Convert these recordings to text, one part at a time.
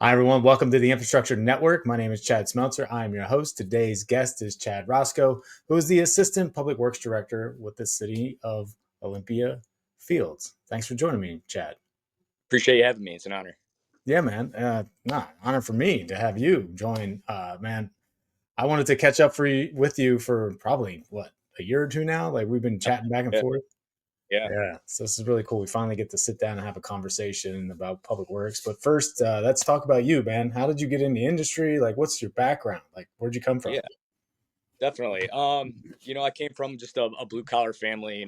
Hi, everyone. Welcome to the Infrastructure Network. My name is Chad Smeltzer. I am your host. Today's guest is Chad Roscoe, who is the Assistant Public Works Director with the City of Olympia Fields. Thanks for joining me, Chad. Appreciate you having me. It's an honor. Yeah, man. Honor for me to have you join. Man, I wanted to catch up with you for probably, a year or two now? Like, we've been chatting back and Yeah, forth. yeah, Yeah, so this is really cool. We finally get to sit down and have a conversation about public works. But first, let's talk about you, man. How did you get in the industry? Like, what's your background? Like, where'd you come from? yeah, definitely. I came from just a blue collar family.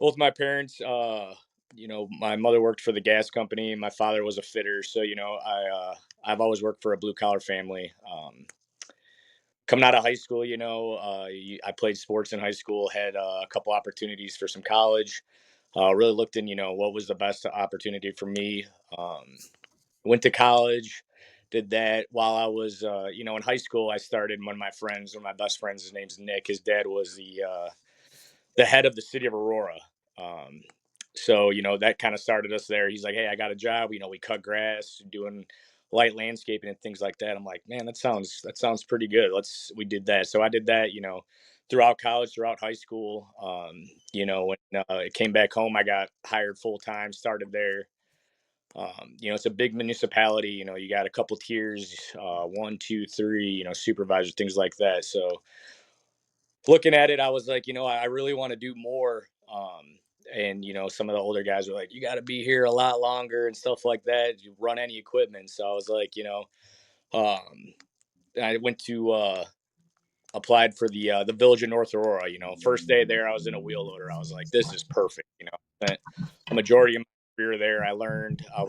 Both my parents. My mother worked for the gas company. My father was a fitter. So I've always worked for a blue collar family. Coming out of high school, I played sports in high school. Had a couple opportunities for some college. Really looked in, what was the best opportunity for me. Went to college, did that while I was, in high school. I started one of my best friends, his name's Nick. His dad was the head of the city of Aurora. Um, so, that kind of started us there. He's like, "Hey, I got a job. We cut grass, doing light landscaping and things like that." I'm like, "Man, that sounds pretty good. We did that." So I did that, throughout college, throughout high school. When it came back home, I got hired full time, started there. It's a big municipality. You got a couple tiers, one, two, three, supervisors, things like that. So looking at it, I was like, I really want to do more. And some of the older guys were like, "You got to be here a lot longer and stuff like that. You run any equipment." So I was like, um, I went to applied for the Village of North Aurora. First day there, I was in a wheel loader. I was like, "This is perfect." Spent a majority of my career there. I learned. I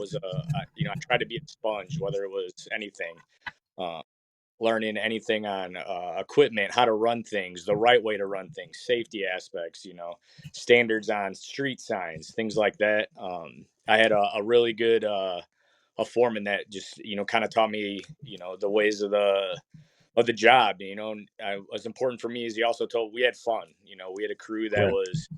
tried to be a sponge, whether it was anything. Uh, Learning anything on equipment, how to run things, the right way to run things, safety aspects, standards on street signs, things like that. I had a really good a foreman that just kind of taught me the ways of the job. What's important for me is he also told we had fun. We had a crew that Right. was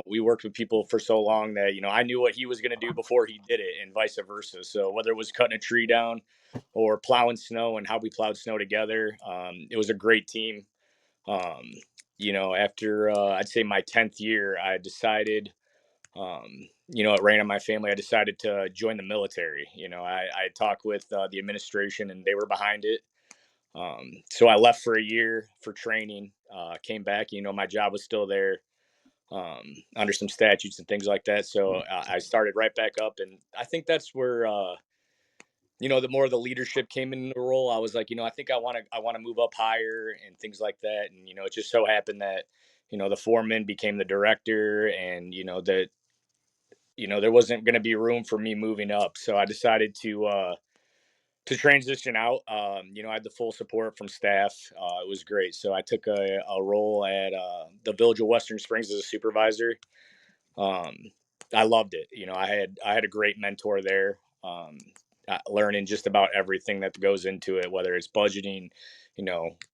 we worked with people for so long that I knew what he was going to do before he did it, and vice versa. So whether it was cutting a tree down or plowing snow and how we plowed snow together, it was a great team. um, After I'd say my 10th year, I decided, it ran in my family, I decided to join the military. I talked with the administration and they were behind it. So I left for a year for training, came back. My job was still there, under some statutes and things like that. So I started right back up, and I think that's where the more the leadership came into the role. I was like, I think I want to move up higher and things like that. And it just so happened that the foreman became the director, and that there wasn't going to be room for me moving up. So I decided to transition out. I had the full support from staff. It was great. So I took a role at the Village of Western Springs as a supervisor. um, I loved it. I had a great mentor there, learning just about everything that goes into it, whether it's budgeting,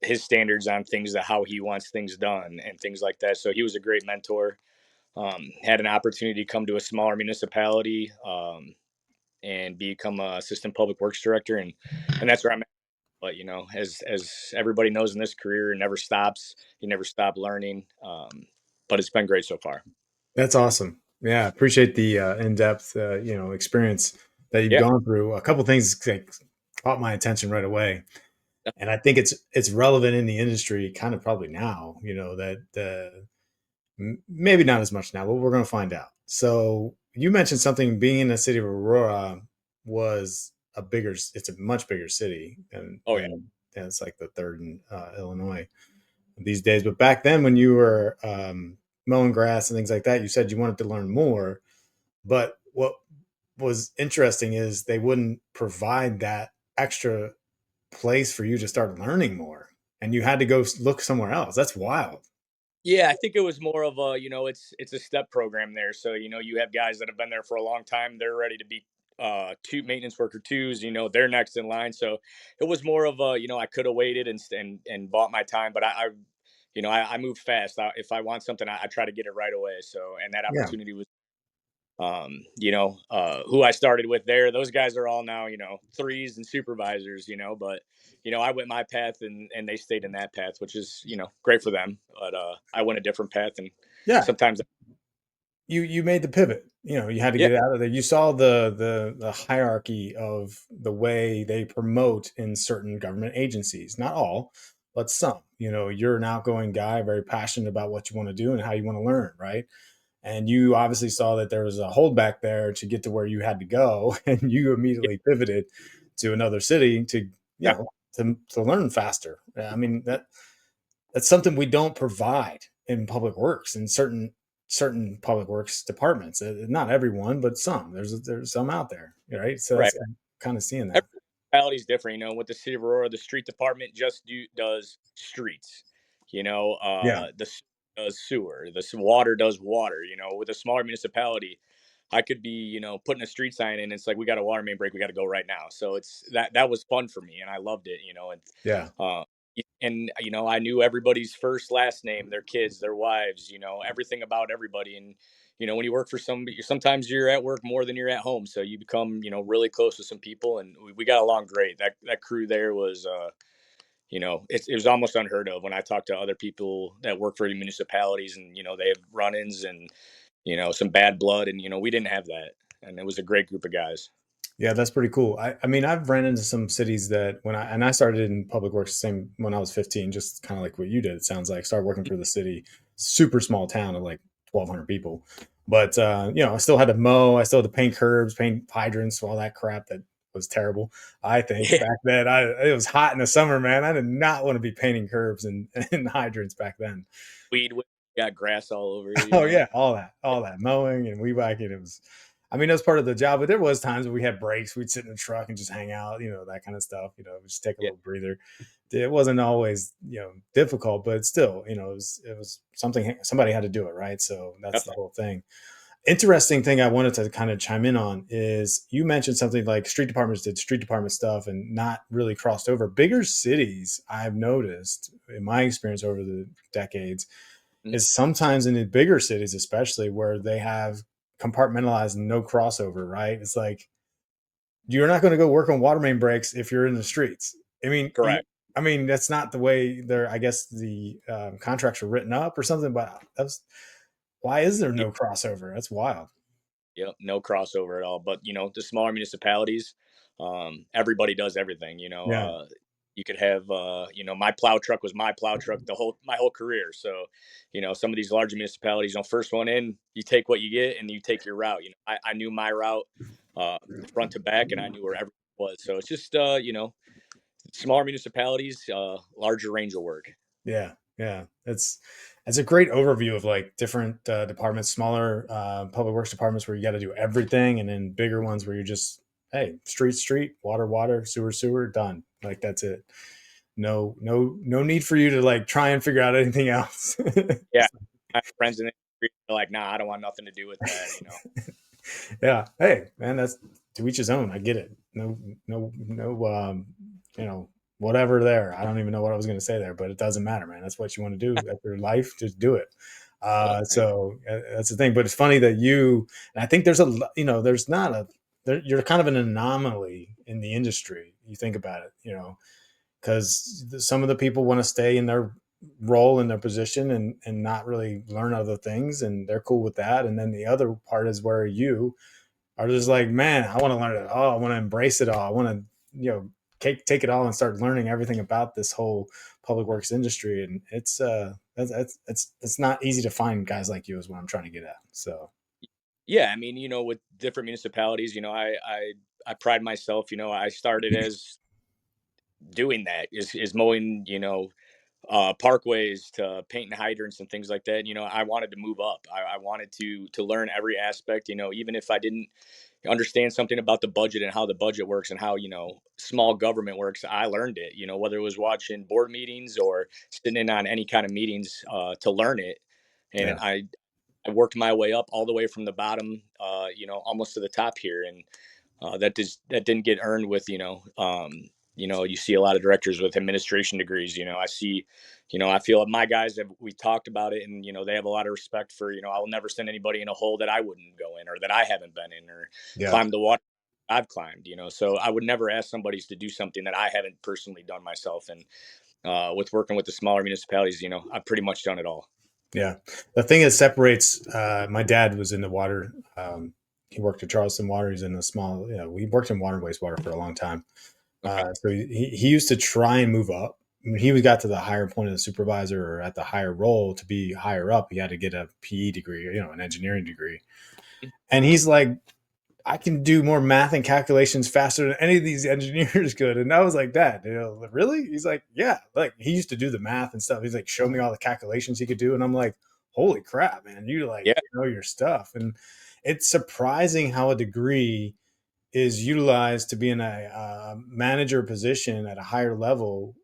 his standards on things, that how he wants things done and things like that. So he was a great mentor. Had an opportunity to come to a smaller municipality, and become a assistant public works director, and that's where I'm at. But as everybody knows in this career, it never stops. You never stop learning. But it's been great so far. That's awesome. Yeah, appreciate the in-depth, experience that you've Yeah. gone through. A couple things like, caught my attention right away, and I think it's relevant in the industry, kind of probably now. That maybe not as much now, but we're going to find out. So you mentioned something, being in the city of Aurora was it's a much bigger city Oh yeah. than it's like the third in Illinois these days. But back then, when you were mowing grass and things like that, you said you wanted to learn more. But what was interesting is they wouldn't provide that extra place for you to start learning more, and you had to go look somewhere else. That's wild. Yeah, I think it was more of a, it's a step program there. So, you have guys that have been there for a long time. They're ready to be two maintenance worker twos, they're next in line. So it was more of a, I could have waited and bought my time, but I move fast. If I want something, I try to get it right away. So, and that Yeah. opportunity was. who I started with there, those guys are all now, threes and supervisors, but, I went my path and they stayed in that path, which is, great for them. But I went a different path and Yeah, sometimes, you made the pivot. You had to yeah, get out of there. You saw the hierarchy of the way they promote in certain government agencies. Not all, but some. You're an outgoing guy, very passionate about what you want to do and how you want to learn, right? And you obviously saw that there was a holdback there to get to where you had to go, and you yeah, immediately pivoted to another city to you yeah, know to learn faster. I mean, that's something we don't provide in public works, in certain public works departments. Not everyone, but some. There's some out there, right? So right. that's kind of seeing Every that. municipality is different. With the city of Aurora, the street department just does streets. Yeah, Does sewer. The water does water. With a smaller municipality, I could be putting a street sign in. It's like we got a water main break. We got to go right now. So that was fun for me, and I loved it. yeah, Uh, and I knew everybody's first, last name, their kids, their wives. Everything about everybody. And when you work for somebody, sometimes you're at work more than you're at home, so you become really close to some people, and we got along great. That crew there was it was almost unheard of when I talked to other people that work for the municipalities, and they have run-ins and some bad blood, and we didn't have that, and it was a great group of guys. yeah. That's pretty cool. I mean, I've ran into some cities that I started in public works same when I was 15, just kind of like what you did. It sounds like started working for the city, super small town of like 1,200 people, but I still had to mow. I still had to paint curbs, paint hydrants, all that crap that was terrible. I think Yeah, back then, it was hot in the summer, man. I did not want to be painting curbs and hydrants back then. weed got grass all over you, Oh yeah, all that mowing and weed whacking. It was, I mean, that was part of the job. But there was times when we had breaks. We'd sit in the truck and just hang out, that kind of stuff. Just take a yeah, little breather. It wasn't always difficult, but still, it was something somebody had to do it, right? So that's the definitely. whole thing. Interesting thing I wanted to kind of chime in on is you mentioned something like street departments did street department stuff and not really crossed over. Bigger cities, I've noticed in my experience over the decades, Mhm. is sometimes in the bigger cities, especially where they have compartmentalized no crossover, right? It's like you're not going to go work on water main breaks if you're in the streets. I mean, Correct. I mean that's not the way they're. I guess the contracts are written up or something. But that's why is there no crossover? That's wild. Yep, no crossover at all. But the smaller municipalities, everybody does everything. Yeah, You could have, my plow truck was my plow truck my whole career. So, some of these larger municipalities, first one in, you take what you get and you take your route. I knew my route, front to back, and I knew where everything was. So it's just, smaller municipalities, larger range of work. yeah, yeah. It's a great overview of like different departments, smaller public works departments where you got to do everything, and then bigger ones where you're just hey, street, water, water, sewer, done. Like that's it. No need for you to like try and figure out anything else. Yeah, my friends in the industry are like, nah, I don't want nothing to do with that. Yeah. Hey, man, that's to each his own. I get it. No, you know, whatever there. I don't even know what I was going to say there, but it doesn't matter, man. That's what you want to do. That's your life. Just do it. Yep. So that's the thing. But it's funny that and I think there's not you're kind of an anomaly in the industry. You think about it, because some of the people want to stay in their role in their position and not really learn other things and they're cool with that, and then the other part is where you are just like, man, I want to learn it all, I want to embrace it all, I want to take it all and start learning everything about this whole public works industry. And it's not easy to find guys like you is what I'm trying to get at. So Yeah, I mean, with different municipalities, I pride myself. I started as doing that is mowing, parkways to painting hydrants and things like that. I wanted to move up. I wanted to learn every aspect. Even if I didn't understand something about the budget and how the budget works and how small government works, I learned it. Whether it was watching board meetings or sitting in on any kind of meetings to learn it. And yeah, I worked my way up all the way from the bottom, almost to the top here, and that didn't get earned with you see a lot of directors with administration degrees. I feel my guys have, we talked about it, and they have a lot of respect for, I will never send anybody in a hole that I wouldn't go in, or that I haven't been in, or Yeah. climb the water I've climbed. So I would never ask somebody to do something that I haven't personally done myself. And with working with the smaller municipalities, I've pretty much done it all. Yeah. The thing that separates, my dad was in the water. He worked at Charleston Water. He's in the small, we worked in water and wastewater for a long time. Okay. So he used to try and move up. When he got to the higher point of the supervisor or at the higher role to be higher up, he had to get a PE degree, an engineering degree. And he's like, I can do more math and calculations faster than any of these engineers could. And I was like, Dad, really? He's like, yeah. Like he used to do the math and stuff. He's like, show me all the calculations he could do. And I'm like, holy crap, man, you like Yeah. know your stuff. And it's surprising how a degree is utilized to be in a manager position at a higher level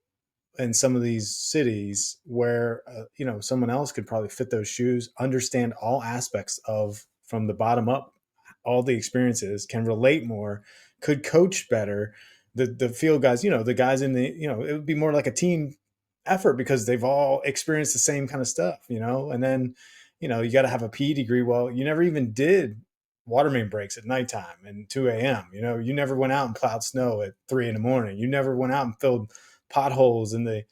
in some of these cities where someone else could probably fit those shoes, understand all aspects of from the bottom up, all the experiences, can relate more, could coach better. The field guys, the guys in the, it would be more like a team effort because they've all experienced the same kind of stuff, and then you got to have a PE degree. Well, you never even did water main breaks at nighttime and 2 a.m. You never went out and plowed snow at 3 in the morning. You never went out and filled potholes in the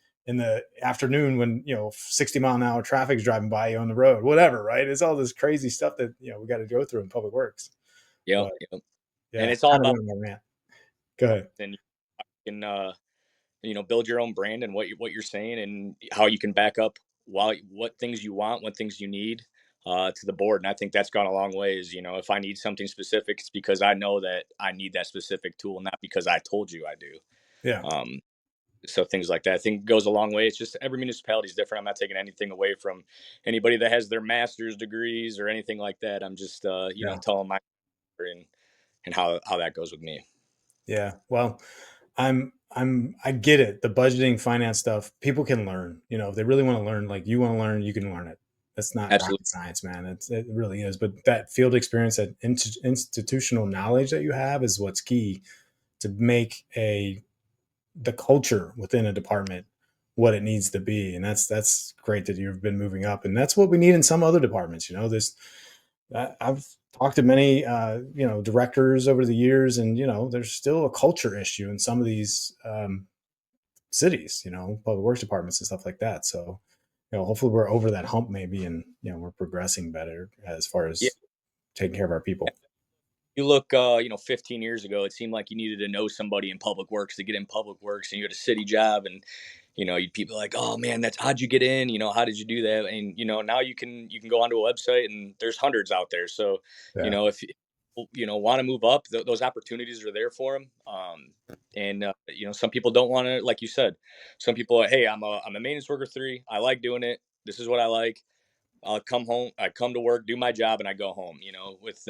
afternoon when 60-mile-an-hour traffic is driving by you on the road, whatever, right? It's all this crazy stuff that we got to go through in public works. Yep. But Yep. And yeah, it's all kind of about, went on my rant. Go ahead. and you can, build your own brand and what you're saying, and how you can back up what things you want, what things you need, to the board. And I think that's gone a long ways. If I need something specific, it's because I know that I need that specific tool, not because I told you I do. Yeah, Um, so things like that, I think, goes a long way. It's just every municipality is different. I'm not taking anything away from anybody that has their master's degrees or anything like that. I'm just, yeah, telling my story, and how that goes with me. yeah. Well, I get it. The budgeting, finance stuff, people can learn. If they really want to learn, like you want to learn, you can learn it. That's not Absolutely. rocket science, man. It really is. But that field experience, that institutional knowledge that you have, is what's key to make the culture within a department what it needs to be. And that's great that you've been moving up, and that's what we need in some other departments. This I've talked to many directors over the years, and there's still a culture issue in some of these cities, public works departments and stuff like that. So hopefully we're over that hump maybe, and we're progressing better as far Yeah. as taking care of our people. You look, 15 years ago, it seemed like you needed to know somebody in public works to get in public works, and you had a city job, and you'd people like, oh man, that's, how'd you get in? How did you do that? And now you can go onto a website, and there's hundreds out there. So, Yeah, if want to move up, those opportunities are there for them. And some people don't want to, like you said, some people, hey, I'm a maintenance worker 3. I like doing it. This is what I like. I'll come home. I come to work, do my job, and I go home. With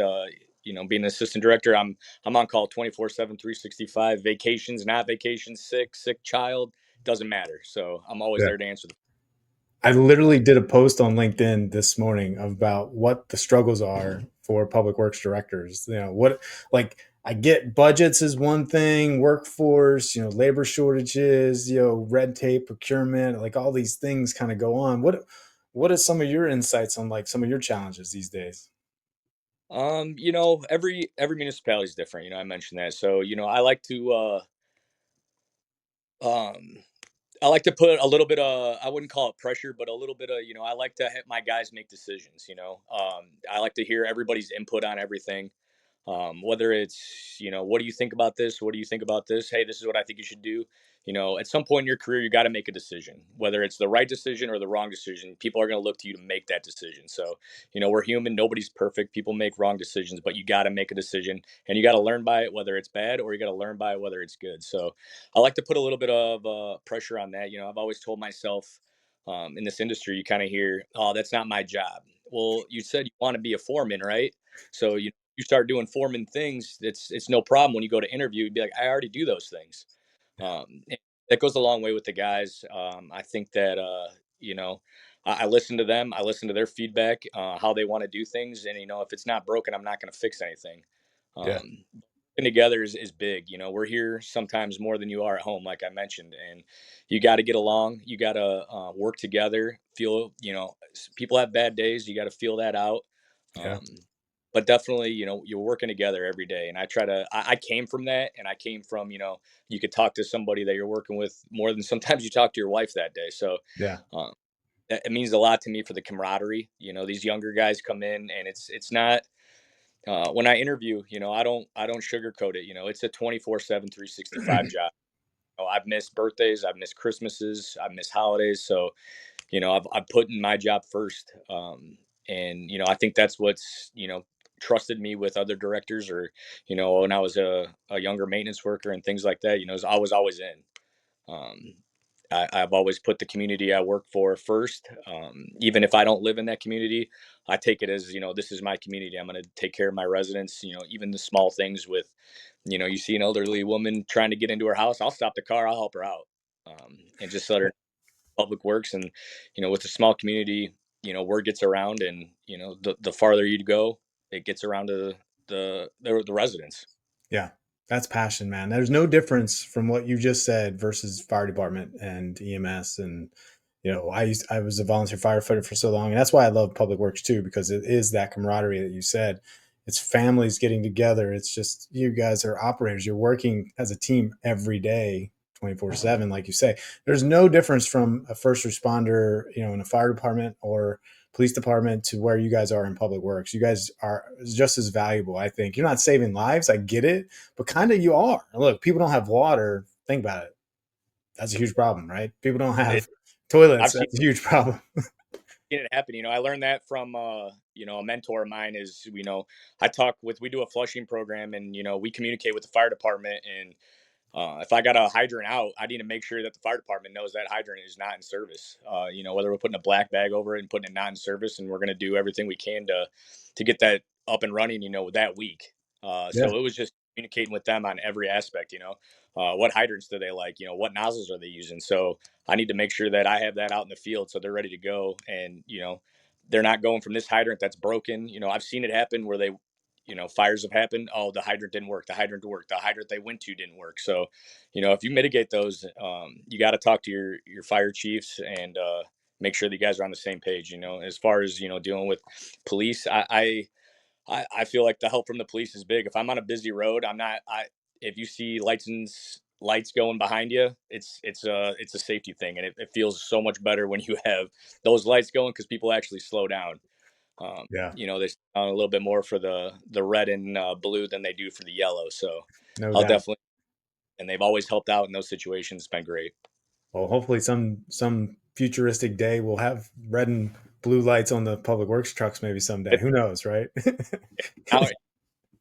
being an assistant director, I'm on call 24/7, 365. Vacations, not vacations, sick child, doesn't matter. So I'm always yeah. there to answer the. I literally did a post on LinkedIn this morning about what the struggles are for public works directors. What, like, I get budgets is one thing, workforce, labor shortages, red tape, procurement, like all these things kind of go on. What are some of your insights on like some of your challenges these days? Every municipality is different. I mentioned that. So I like to um I like to put a little bit of, I wouldn't call it pressure, but a little bit of, I like to have my guys make decisions. I like to hear everybody's input on everything. Whether it's, what do you think about this? What do you think about this? Hey, this is what I think you should do. At some point in your career, you got to make a decision, whether it's the right decision or the wrong decision. People are going to look to you to make that decision. So, we're human. Nobody's perfect. People make wrong decisions, but you got to make a decision, and you got to learn by it, whether it's bad, or you got to learn by it, whether it's good. So I like to put a little bit of pressure on that. I've always told myself, in this industry, you kind of hear, oh, that's not my job. Well, you said you want to be a foreman, right? So you start doing foreman things, it's no problem. When you go to interview, you'd be like, I already do those things. And that goes a long way with the guys. I think that I listen to them. I listen to their feedback, how they want to do things, and if it's not broken, I'm not going to fix anything. Yeah. Um, together is big. You know, we're here sometimes more than you are at home, like I mentioned, and you got to get along. You got to work together. Feel, people have bad days. You got to feel that out. Yeah. Um, but definitely, you're working together every day. And I try to. I came from that, and I came from, you could talk to somebody that you're working with more than sometimes you talk to your wife that day. So Yeah. um, it means a lot to me for the camaraderie. These younger guys come in, and it's not when I interview, I don't sugarcoat it. It's a 24/7, 365 job. I've missed birthdays, I've missed Christmases, I've missed holidays. So, I've put in my job first. And, I think that's what's, trusted me with other directors or, when I was a younger maintenance worker and things like that, I was always in. Um, I've always put the community I work for first. Even if I don't live in that community, I take it as, this is my community. I'm going to take care of my residents, even the small things with, you see an elderly woman trying to get into her house, I'll stop the car, I'll help her out. And just let her public works. And, with a small community, word gets around and, the farther you go, it gets around to the residents. Yeah, that's passion, man. There's no difference from what you just said versus fire department and EMS. And I was a volunteer firefighter for so long, and that's why I love public works too, because it is that camaraderie that you said. It's families getting together. It's just you guys are operators. You're working as a team every day, 24/7, like you say. There's no difference from a first responder, in a fire department or police department to where you guys are in public works. You guys are just as valuable, I think. You're not saving lives, I get it, but kind of you are. Look, people don't have water. Think about it. That's a huge problem, right? People don't It, have I've toilets. seen That's a huge problem. it happen. I learned that from a mentor of mine is, I talk with we do a flushing program and we communicate with the fire department and if I got a hydrant out, I need to make sure that the fire department knows that hydrant is not in service. Whether we're putting a black bag over it and putting it not in service, and we're going to do everything we can to get that up and running. That week. Yeah. So it was just communicating with them on every aspect. What hydrants do they like? What nozzles are they using? So I need to make sure that I have that out in the field so they're ready to go, and they're not going from this hydrant that's broken. I've seen it happen where they fires have happened. Oh, the hydrant didn't work. The hydrant worked. The hydrant they went to didn't work. So, if you mitigate those, you got to talk to your fire chiefs and make sure that you guys are on the same page. As far as dealing with police, I feel like the help from the police is big. If I'm on a busy road, I'm not. If you see lights going behind you, it's a safety thing, and it feels so much better when you have those lights going because people actually slow down. Yeah. They sound a little bit more for the red and blue than they do for the yellow. So No I'll doubt. definitely, and they've always helped out in those situations. It's been great. Well, hopefully some futuristic day we'll have red and blue lights on the public works trucks maybe someday. It's Who knows, right? now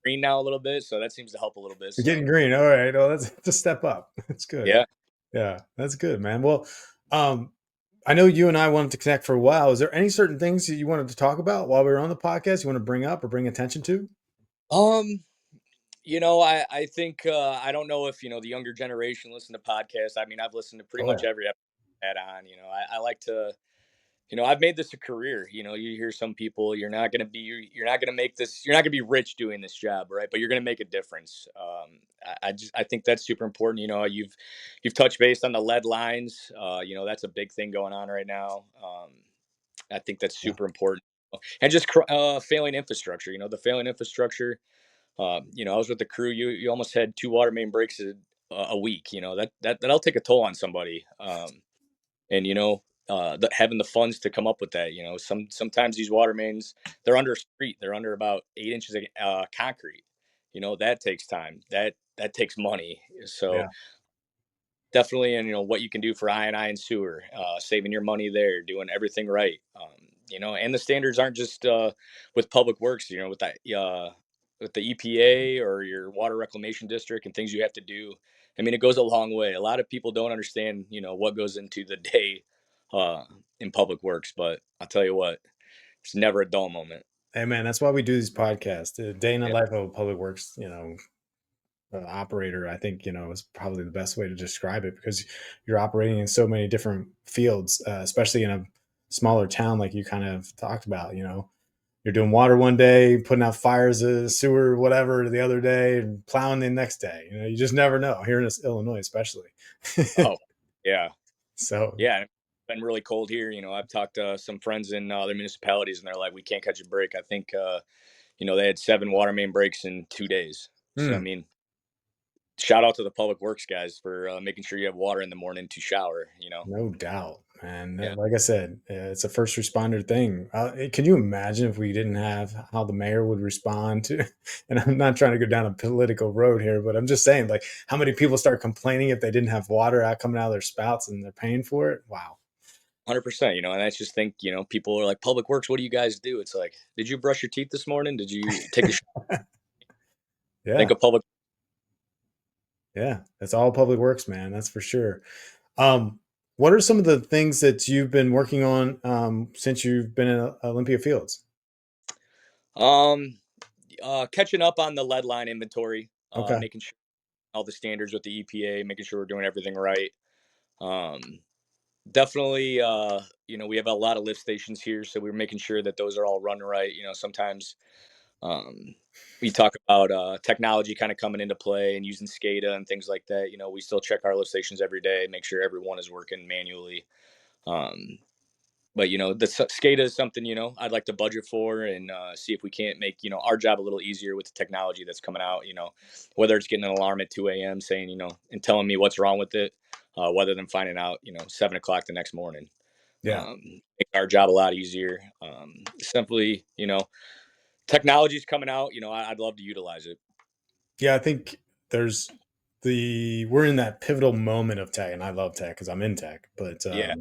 green now a little bit, so that seems to help a little bit. We're So getting green. All right. Oh, that's just step up. That's good. yeah. Yeah, that's good, man. Well, um, I know you and I wanted to connect for a while. Is there any certain things that you wanted to talk about while we were on the podcast you want to bring up or bring attention to? Um, I think I don't know if the younger generation listen to podcasts. I mean, I've listened to pretty Oh much yeah. every episode I had on. I like to I've made this a career. You hear some people, you're not gonna make this, you're not gonna be rich doing this job, right? But you're gonna make a difference. I think that's super important. You've touched base on the lead lines. That's a big thing going on right now. I think that's Yeah. super important. And just failing infrastructure. The failing infrastructure. I was with the crew. You almost had two water main breaks a week. That'll take a toll on somebody. And having the funds to come up with that. Sometimes these water mains, they're under a street, they're under about 8 inches of concrete. That takes time, that takes money. So Yeah. definitely, and what you can do for I and sewer, saving your money there, doing everything right. And the standards aren't just with public works, with the EPA or your water reclamation district and things you have to do. I mean, it goes a long way. A lot of people don't understand, what goes into the day uh, in public works, but I'll tell you what, it's never a dull moment. Hey man, that's why we do these podcasts. The day in the Yeah. life of a public works, operator, I think, is probably the best way to describe it because you're operating in so many different fields, especially in a smaller town like you kind of talked about. you're doing water one day, putting out fires, sewer, whatever, the other day, and plowing the next day. You know, you just never know here in Illinois, especially. Oh, yeah. So, Yeah, it's been really cold here. I've talked to some friends in other municipalities, and they're like, "We can't catch a break." I think they had 7 water main breaks in 2 days. So I hmm, mean, shout out to the public works guys for making sure you have water in the morning to shower. no doubt, man. Yeah, Like I said, it's a first responder thing. Can you imagine if we didn't have how the mayor would respond to? And I'm not trying to go down a political road here, but I'm just saying, like, how many people start complaining if they didn't have water out coming out of their spouts and they're paying for it? Wow. 100%. And I just think people are like, "Public works, what do you guys do?" It's like, did you brush your teeth this morning? Did you take a think Yeah, of public? yeah, it's all public works, man. That's for sure. Um, what are some of the things that you've been working on since you've been in Olympia Fields? Um, Catching up on the lead line inventory, Okay. making sure all the standards with the EPA, making sure we're doing everything right. Um, Definitely, we have a lot of lift stations here, so we're making sure that those are all run right. Sometimes um, we talk about technology kind of coming into play and using SCADA and things like that. We still check our lift stations every day, make sure everyone is working manually. Um, but the SCADA is something I'd like to budget for and see if we can't make our job a little easier with the technology that's coming out. Whether it's getting an alarm at 2 a.m. saying and telling me what's wrong with it, whether than finding out 7 o'clock the next morning. Yeah. Make our job a lot easier. Simply, technology's coming out. I'd love to utilize it. Yeah, I think there's we're in that pivotal moment of tech, and I love tech because I'm in tech, but Yeah,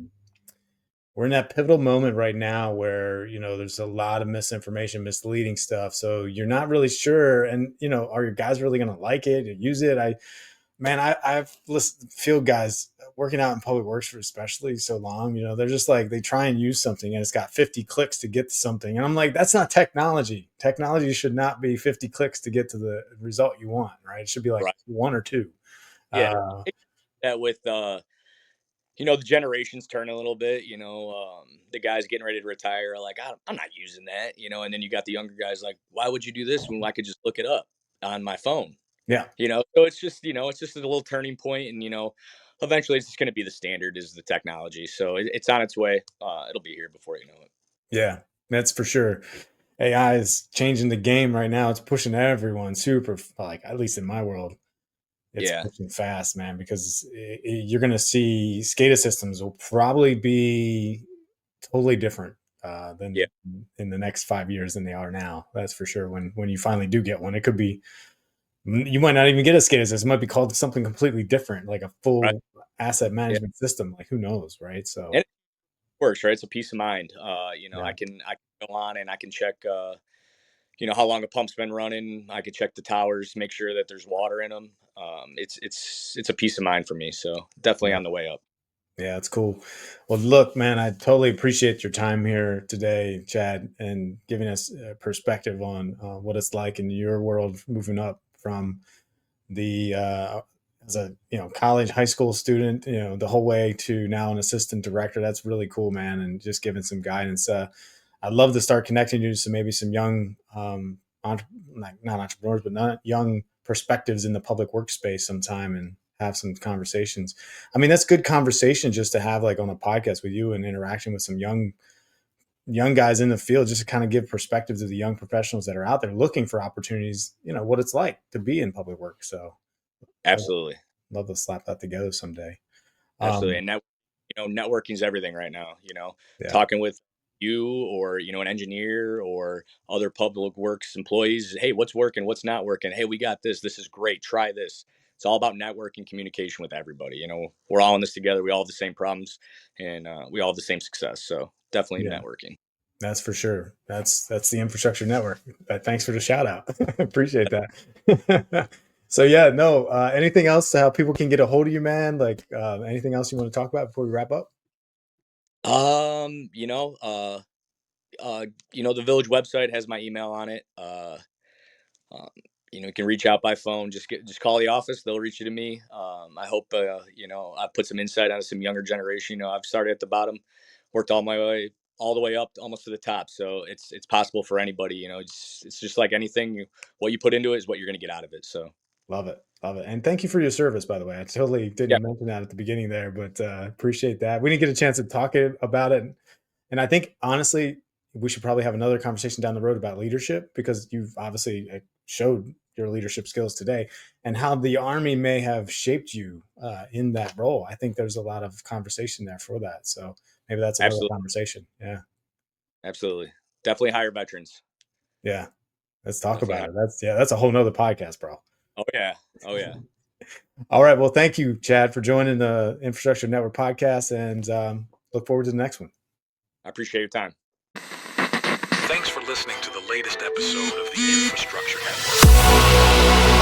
we're in that pivotal moment right now where there's a lot of misinformation, misleading stuff. So you're not really sure, and are your guys really going to like it or use it? I've listened field guys working out in public works for especially so long. They're just like they try and use something and it's got 50 clicks to get to something, and I'm like, that's not technology. Technology should not be 50 clicks to get to the result you want, right? It should be like right. one or two. Yeah, Uh, that with the generations turn a little bit. The guys getting ready to retire are like, I'm not using that. And then you got the younger guys like, why would you do this when I could just look it up on my phone? yeah, So it's just a little turning point, and eventually it's just going to be the standard is the technology. So it's on its way. It'll be here before you know it. yeah, that's for sure. AI is changing the game right now. It's pushing everyone super, like at least in my world, it's Yeah, pushing fast, man. Because you're going to see SCADA systems will probably be totally different yeah, than in the next 5 years than they are now. That's for sure. When you finally do get one, it could be you might not even get a SCADA system. It might be called something completely different, like a right. full asset Yeah, management system. Like who knows, right? and So it works, right? It's a peace of mind. yeah, I can go on and I can check. How long a pump's been running. I can check the towers, make sure that there's water in them. It's a peace of mind for me. So definitely yeah. on the way up. Yeah, it's cool. Well, look, man, I totally appreciate your time here today, Chad, and giving us a perspective on what it's like in your world moving up from the as a college, high school student, the whole way to now an assistant director. That's really cool, man, and just giving some guidance. I'd love to start connecting you to maybe some young, not entrepreneurs, but not young perspectives in the public workspace sometime and have some conversations. I mean, that's good conversation just to have like on a podcast with you and interaction with some young guys in the field, just to kind of give perspective to the young professionals that are out there looking for opportunities, what it's like to be in public work. So I'd Absolutely, love to slap that together someday. absolutely. Um, And networking is everything right now. yeah, Talking with you or an engineer or other public works employees. Hey, what's working? What's not working? Hey, we got this. This is great. Try this. It's all about networking, communication with everybody. We're all in this together. We all have the same problems, and we all have the same success. So definitely yeah, networking. that's for sure. That's the infrastructure network. Thanks for the shout out. Appreciate that. So yeah, no. Anything else? How people can get a hold of you, man? Like anything else you want to talk about before we wrap up? Um, you know, uh, the village website has my email on it. Um, you can reach out by phone. Just call the office. They'll reach you to me. I hope I put some insight on some younger generation. I've started at the bottom, worked all my way all the way up almost to the top. So it's possible for anybody. You know, it's just like anything. What you put into it is what you're going to get out of it. So Love it. Love it. And thank you for your service, by the way. I totally yeah, didn't mention that at the beginning there, but appreciate that. We didn't get a chance to talk about it. And I think, honestly, we should probably have another conversation down the road about leadership, because you've obviously showed your leadership skills today and how the Army may have shaped you in that role. I think there's a lot of conversation there for that. So maybe that's another absolutely, conversation. Yeah. absolutely, definitely hire veterans. Yeah. Let's talk Definitely about hire. it. That's a whole nother podcast, bro. Oh yeah, oh yeah. All right. Well, thank you, Chad, for joining the Infrastructure Network podcast, and look forward to the next one. I appreciate your time. Thanks for listening to the latest episode of the Infrastructure Network.